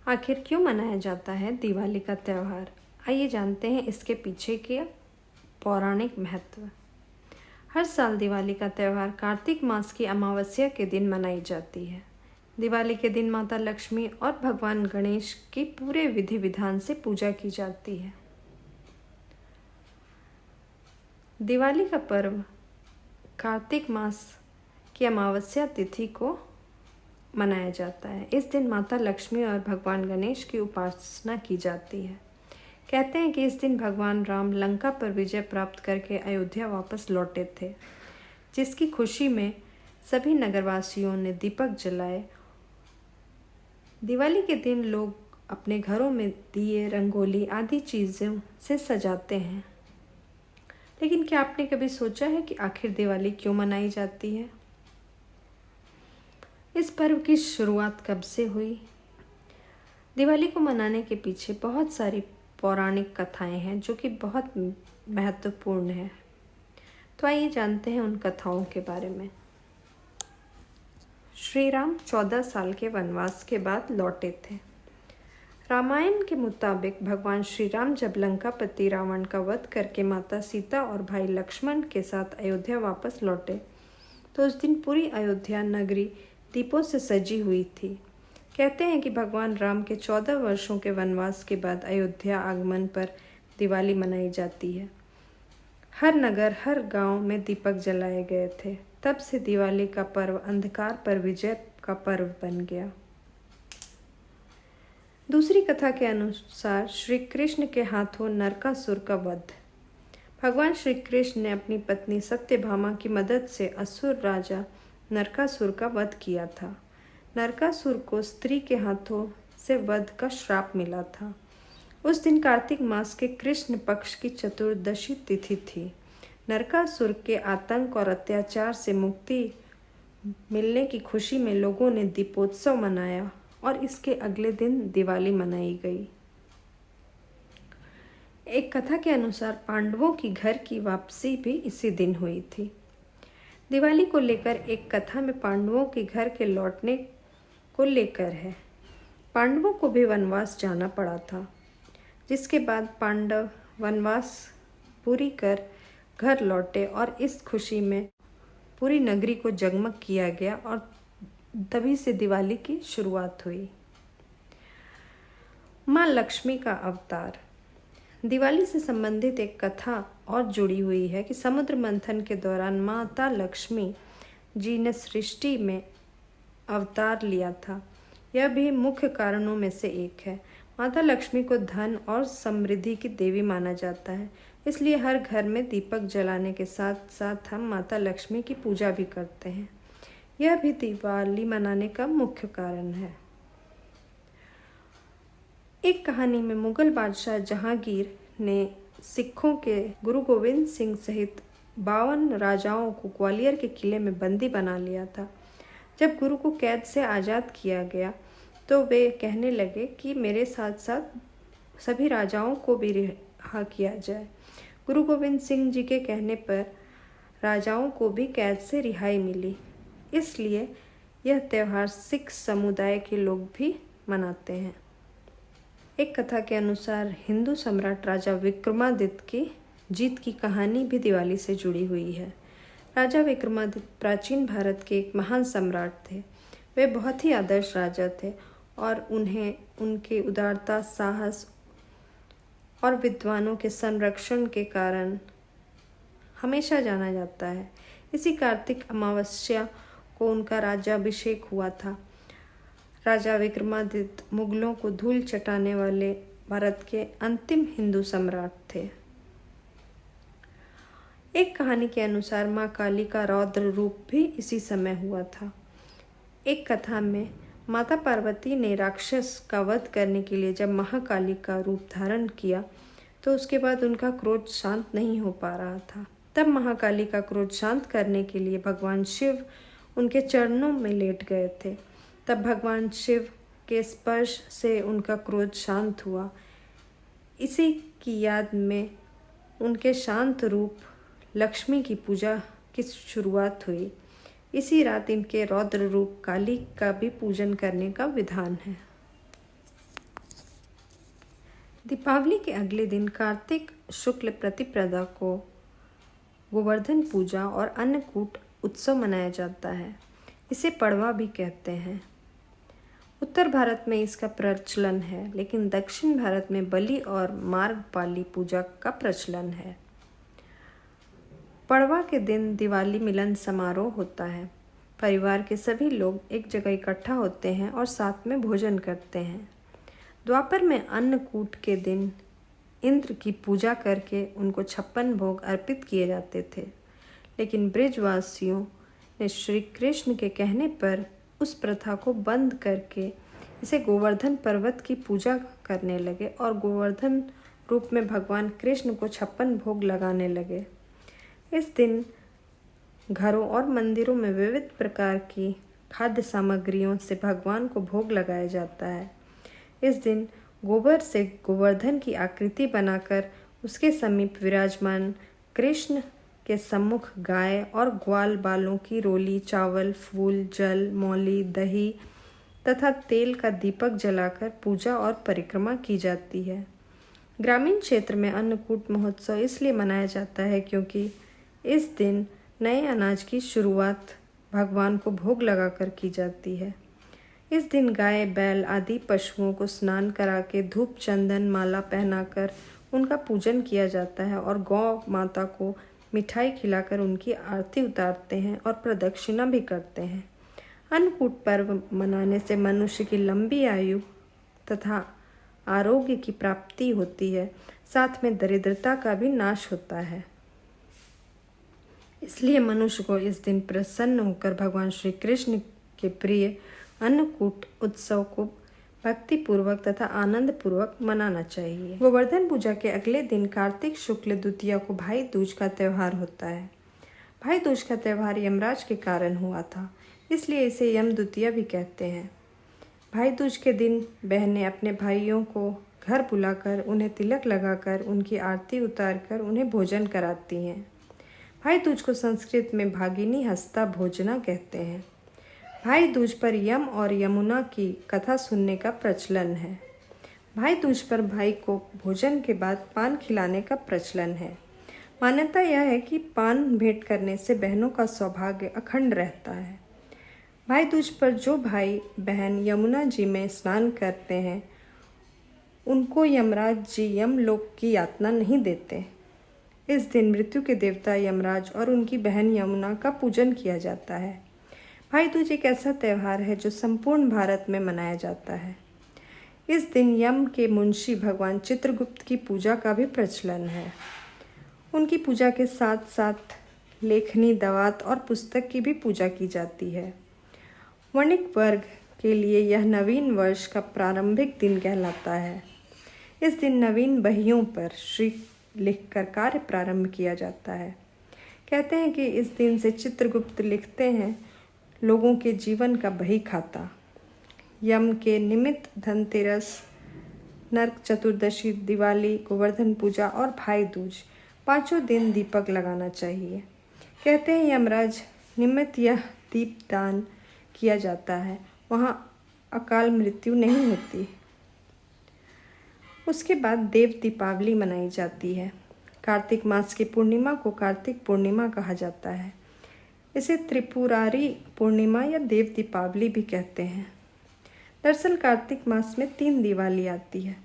आखिर क्यों मनाया जाता है दिवाली का त्यौहार? आइए जानते हैं इसके पीछे के पौराणिक महत्व। हर साल दिवाली का त्यौहार कार्तिक मास की अमावस्या के दिन मनाई जाती है। दिवाली के दिन माता लक्ष्मी और भगवान गणेश की पूरे विधि विधान से पूजा की जाती है। दिवाली का पर्व कार्तिक मास की अमावस्या तिथि को मनाया जाता है। इस दिन माता लक्ष्मी और भगवान गणेश की उपासना की जाती है। कहते हैं कि इस दिन भगवान राम लंका पर विजय प्राप्त करके अयोध्या वापस लौटे थे, जिसकी खुशी में सभी नगरवासियों ने दीपक जलाए। दिवाली के दिन लोग अपने घरों में दिए, रंगोली आदि चीज़ों से सजाते हैं। लेकिन क्या आपने कभी सोचा है कि आखिर दिवाली क्यों मनाई जाती है? इस पर्व की शुरुआत कब से हुई? दिवाली को मनाने के पीछे बहुत सारी पौराणिक कथाएं हैं जो कि बहुत महत्वपूर्ण है। तो आइए जानते हैं उन कथाओं के बारे में। श्री राम 14 साल के वनवास के बाद लौटे थे। रामायण के मुताबिक भगवान श्री राम जब लंकापति रावण का वध करके माता सीता और भाई लक्ष्मण के साथ अयोध्या वापस लौटे तो उस दिन पूरी अयोध्या नगरी दीपों से सजी हुई थी। कहते हैं कि भगवान राम के 14 वर्षों के वनवास के बाद अयोध्या आगमन पर दिवाली मनाई जाती है। हर नगर, हर गांव में दीपक जलाए गए थे। तब से दिवाली का पर्व अंधकार पर विजय का पर्व बन गया। दूसरी कथा के अनुसार श्री कृष्ण के हाथों नरकासुर का वध। भगवान श्री कृष्ण ने अपनी पत्नी सत्यभामा की मदद से असुर राजा नरकासुर का वध किया था। नरकासुर को स्त्री के हाथों से वध का श्राप मिला था। उस दिन कार्तिक मास के कृष्ण पक्ष की चतुर्दशी तिथि थी। नरकासुर के आतंक और अत्याचार से मुक्ति मिलने की खुशी में लोगों ने दीपोत्सव मनाया और इसके अगले दिन दिवाली मनाई गई। एक कथा के अनुसार पांडवों की घर की वापसी भी इसी दिन हुई थी। दिवाली को लेकर एक कथा में पांडवों के घर के लौटने को लेकर है। पांडवों को भी वनवास जाना पड़ा था, जिसके बाद पांडव वनवास पूरी कर घर लौटे और इस खुशी में पूरी नगरी को जगमग किया गया और तभी से दिवाली की शुरुआत हुई। माँ लक्ष्मी का अवतार। दिवाली से संबंधित एक कथा और जुड़ी हुई है कि समुद्र मंथन के दौरान माता लक्ष्मी जी ने सृष्टि में अवतार लिया था। यह भी मुख्य कारणों में से एक है। माता लक्ष्मी को धन और समृद्धि की देवी माना जाता है, इसलिए हर घर में दीपक जलाने के साथ साथ हम माता लक्ष्मी की पूजा भी करते हैं। यह भी दिवाली मनाने का मुख्य कारण है। एक कहानी में मुगल बादशाह जहांगीर ने सिखों के गुरु गोविंद सिंह सहित 52 राजाओं को ग्वालियर के किले में बंदी बना लिया था। जब गुरु को कैद से आज़ाद किया गया तो वे कहने लगे कि मेरे साथ साथ सभी राजाओं को भी रिहा किया जाए। गुरु गोविंद सिंह जी के कहने पर राजाओं को भी कैद से रिहाई मिली। इसलिए यह त्यौहार सिख समुदाय के लोग भी मनाते हैं। एक कथा के अनुसार हिंदू सम्राट राजा विक्रमादित्य की जीत की कहानी भी दिवाली से जुड़ी हुई है। राजा विक्रमादित्य प्राचीन भारत के एक महान सम्राट थे। वे बहुत ही आदर्श राजा थे और उन्हें उनके उदारता, साहस और विद्वानों के संरक्षण के कारण हमेशा जाना जाता है। इसी कार्तिक अमावस्या को उनका राज्याभिषेक हुआ था। राजा विक्रमादित्य मुगलों को धूल चटाने वाले भारत के अंतिम हिंदू सम्राट थे। एक कहानी के अनुसार माँ काली का रौद्र रूप भी इसी समय हुआ था। एक कथा में माता पार्वती ने राक्षस का वध करने के लिए जब महाकाली का रूप धारण किया तो उसके बाद उनका क्रोध शांत नहीं हो पा रहा था। तब महाकाली का क्रोध शांत करने के लिए भगवान शिव उनके चरणों में लेट गए थे। तब भगवान शिव के स्पर्श से उनका क्रोध शांत हुआ। इसी की याद में उनके शांत रूप लक्ष्मी की पूजा की शुरुआत हुई। इसी रात इनके रौद्र रूप काली का भी पूजन करने का विधान है। दीपावली के अगले दिन कार्तिक शुक्ल प्रतिपदा को गोवर्धन पूजा और अन्नकूट उत्सव मनाया जाता है। इसे पड़वा भी कहते हैं। उत्तर भारत में इसका प्रचलन है, लेकिन दक्षिण भारत में बलि और मार्गपाली पूजा का प्रचलन है। पड़वा के दिन दिवाली मिलन समारोह होता है। परिवार के सभी लोग एक जगह इकट्ठा होते हैं और साथ में भोजन करते हैं। द्वापर में अन्नकूट के दिन इंद्र की पूजा करके उनको 56 भोग अर्पित किए जाते थे, लेकिन ब्रजवासियों ने श्री कृष्ण के कहने पर उस प्रथा को बंद करके इसे गोवर्धन पर्वत की पूजा करने लगे और गोवर्धन रूप में भगवान कृष्ण को 56 भोग लगाने लगे। इस दिन घरों और मंदिरों में विविध प्रकार की खाद्य सामग्रियों से भगवान को भोग लगाया जाता है। इस दिन गोबर से गोवर्धन की आकृति बनाकर उसके समीप विराजमान कृष्ण के सम्मुख गाय और ग्वाल बालों की रोली, चावल, फूल, जल, मौली, दही तथा तेल का दीपक जलाकर पूजा और परिक्रमा की जाती है। ग्रामीण क्षेत्र में अन्नकूट महोत्सव इसलिए मनाया जाता है क्योंकि इस दिन नए अनाज की शुरुआत भगवान को भोग लगाकर की जाती है। इस दिन गाय, बैल आदि पशुओं को स्नान करा के धूप, चंदन, माला पहनाकर उनका पूजन किया जाता है और गौ माता को मिठाई खिलाकर उनकी आरती उतारते हैं और प्रदक्षिणा भी करते हैं। अन्नकूट पर्व मनाने से मनुष्य की लंबी आयु तथा आरोग्य की प्राप्ति होती है, साथ में दरिद्रता का भी नाश होता है। इसलिए मनुष्य को इस दिन प्रसन्न होकर भगवान श्री कृष्ण के प्रिय अन्नकूट उत्सव को भक्तिपूर्वक तथा आनंद पूर्वक मनाना चाहिए। गोवर्धन पूजा के अगले दिन कार्तिक शुक्ल द्वितीया को भाई दूज का त्यौहार होता है। भाई दूज का त्यौहार यमराज के कारण हुआ था, इसलिए इसे यम द्वितीया भी कहते हैं। भाई दूज के दिन बहनें अपने भाइयों को घर बुलाकर उन्हें तिलक लगाकर उनकी आरती उतारकर उन्हें भोजन कराती हैं। भाई दूज को संस्कृत में भागिनी हस्ता भोजना कहते हैं। भाई दूज पर यम और यमुना की कथा सुनने का प्रचलन है। भाई दूज पर भाई को भोजन के बाद पान खिलाने का प्रचलन है। मान्यता यह है कि पान भेंट करने से बहनों का सौभाग्य अखंड रहता है। भाई दूज पर जो भाई बहन यमुना जी में स्नान करते हैं, उनको यमराज जी यमलोक की यातना नहीं देते। इस दिन मृत्यु के देवता यमराज और उनकी बहन यमुना का पूजन किया जाता है। भाई दूज एक ऐसा त्यौहार है जो संपूर्ण भारत में मनाया जाता है। इस दिन यम के मुंशी भगवान चित्रगुप्त की पूजा का भी प्रचलन है। उनकी पूजा के साथ साथ लेखनी, दवात और पुस्तक की भी पूजा की जाती है। वणिक वर्ग के लिए यह नवीन वर्ष का प्रारंभिक दिन कहलाता है। इस दिन नवीन बहियों पर श्री लिखकर कार्य प्रारंभ किया जाता है। कहते हैं कि इस दिन से चित्रगुप्त लिखते हैं, लोगों के जीवन का बही खाता। यम के निमित्त धनतेरस, नरक चतुर्दशी, दिवाली, गोवर्धन पूजा और भाई दूज 5 दिन दीपक लगाना चाहिए। कहते हैं यमराज निमित्त यह दीपदान किया जाता है, वहाँ अकाल मृत्यु नहीं होती। उसके बाद देव दीपावली मनाई जाती है। कार्तिक मास की पूर्णिमा को कार्तिक पूर्णिमा कहा जाता है। इसे त्रिपुरारी पूर्णिमा या देव दीपावली भी कहते हैं। दरअसल कार्तिक मास में 3 दिवाली आती है।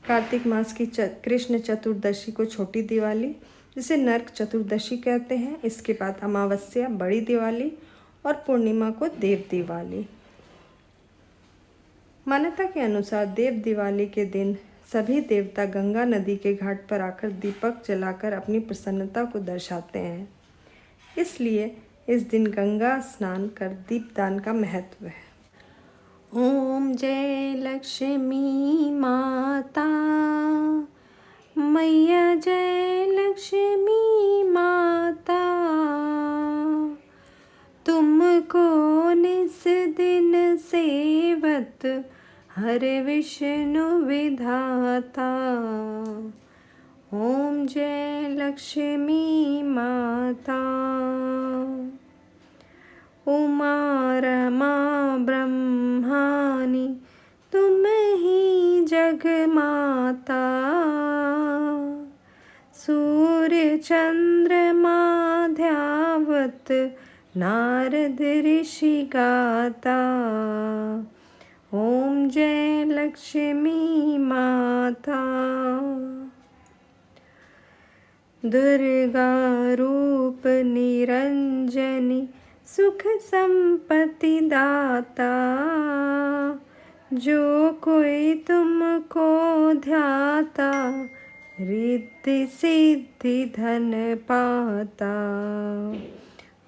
कार्तिक मास की कृष्ण चतुर्दशी को छोटी दिवाली, जिसे नरक चतुर्दशी कहते हैं। इसके बाद अमावस्या बड़ी दिवाली और पूर्णिमा को देव दिवाली। मान्यता के अनुसार देव दिवाली के दिन सभी देवता गंगा नदी के घाट पर आकर दीपक जलाकर अपनी प्रसन्नता को दर्शाते हैं। इसलिए इस दिन गंगा स्नान कर दीपदान का महत्व है। ओम जय लक्ष्मी माता मैया, जय लक्ष्मी माता, तुमको निस दिन सेवत हर विष्णु विधाता। ओम जय लक्ष्मी माता। उमा रमा ब्रह्मानी तुम ही जग माता। सूर्य चंद्रमा ध्यावत नारद ऋषि गाता। ओम जय लक्ष्मी माता। दुर्गा रूप निरंजनी सुख संपत्ति दाता। जो कोई तुमको ध्याता रिद्धि सिद्धि धन पाता।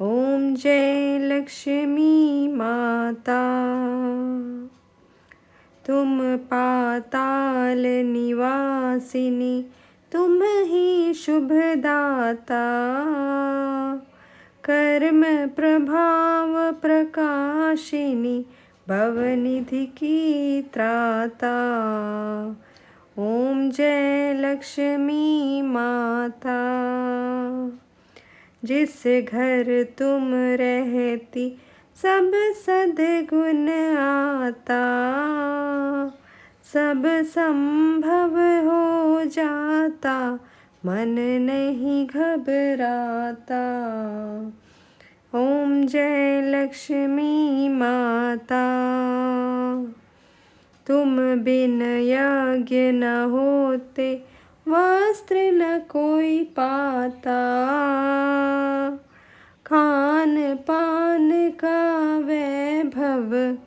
ओम जय लक्ष्मी माता। तुम पाताल निवासिनी तुम ही शुभदाता। कर्म प्रभाव प्रकाशिनी भवनिधि की त्राता। ओम जय लक्ष्मी माता। जिस घर तुम रहती सब सद्गुण आता। सब संभव हो जाता मन नहीं घबराता। ओम जय लक्ष्मी माता। तुम बिन यज्ञ न होते वस्त्र न कोई पाता। खान पान का वैभव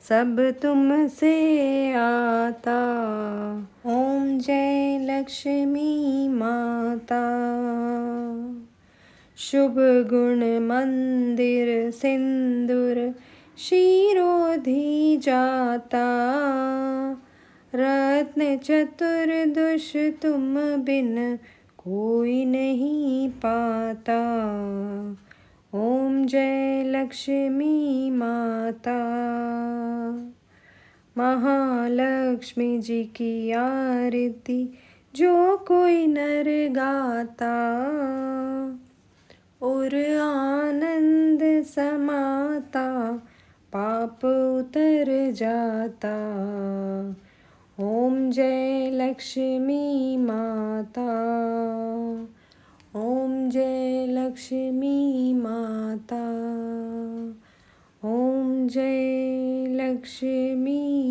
सब तुमसे आता। ओम जय लक्ष्मी माता। शुभ गुण मंदिर सिंदूर शिरोधि जाता। रत्न चतुर्दश तुम बिन कोई नहीं पाता। ओम जय लक्ष्मी माता। महालक्ष्मी जी की आरती जो कोई नर गाता। और आनंद समाता पाप उतर जाता। ओम जय लक्ष्मी माता। ओम जय लक्ष्मी माता। ओम जय लक्ष्मी